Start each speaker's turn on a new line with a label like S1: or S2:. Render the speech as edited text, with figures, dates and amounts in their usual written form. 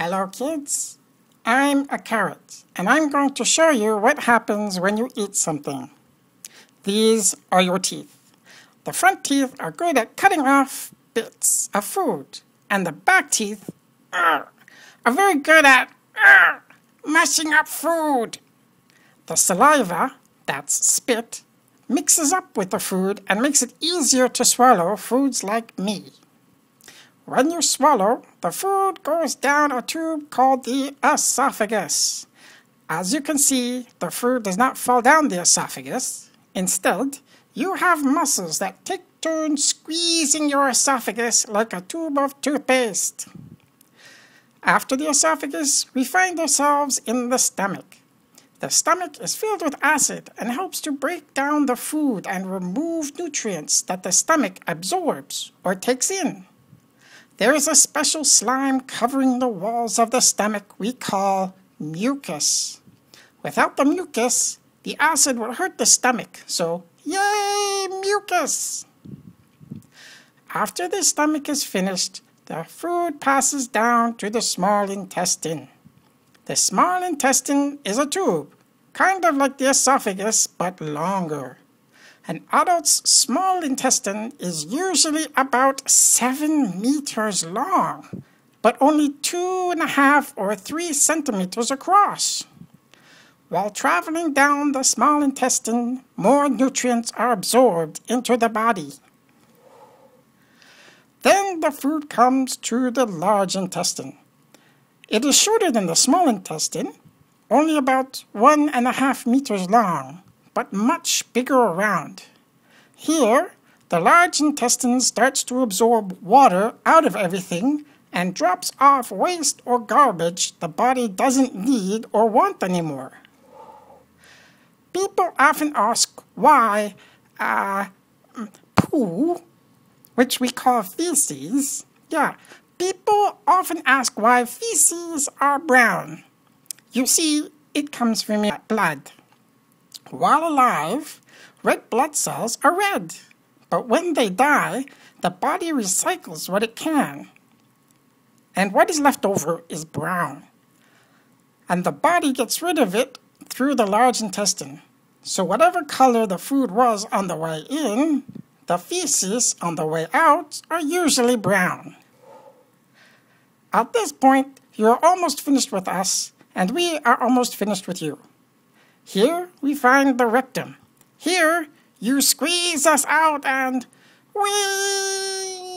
S1: Hello kids, I'm a carrot and I'm going to show you what happens when you eat something. These are your teeth. The front teeth are good at cutting off bits of food and the back teeth are very good at messing up food. The saliva, that's spit, mixes up with the food and makes it easier to swallow foods like me. When you swallow, the food goes down a tube called the esophagus. As you can see, the food does not fall down the esophagus. Instead, you have muscles that take turns squeezing your esophagus like a tube of toothpaste. After the esophagus, we find ourselves in the stomach. The stomach is filled with acid and helps to break down the food and remove nutrients that the stomach absorbs or takes in. There is a special slime covering the walls of the stomach we call mucus. Without the mucus, the acid will hurt the stomach, so yay, mucus! After the stomach is finished, the food passes down to the small intestine. The small intestine is a tube, kind of like the esophagus, but longer. An adult's small intestine is usually about 7 meters long, but only 2.5 or 3 centimeters across. While traveling down the small intestine, more nutrients are absorbed into the body. Then the food comes to the large intestine. It is shorter than the small intestine, only about 1.5 meters long, but much bigger around. Here, the large intestine starts to absorb water out of everything and drops off waste or garbage the body doesn't need or want anymore. People often ask why poo, which we call feces, people often ask why feces are brown. You see, it comes from your blood. While alive, red blood cells are red, but when they die, the body recycles what it can. And what is left over is brown. And the body gets rid of it through the large intestine. So whatever color the food was on the way in, the feces on the way out are usually brown. At this point, you're almost finished with us, and we are almost finished with you. Here we find the rectum. Here you squeeze us out and whee!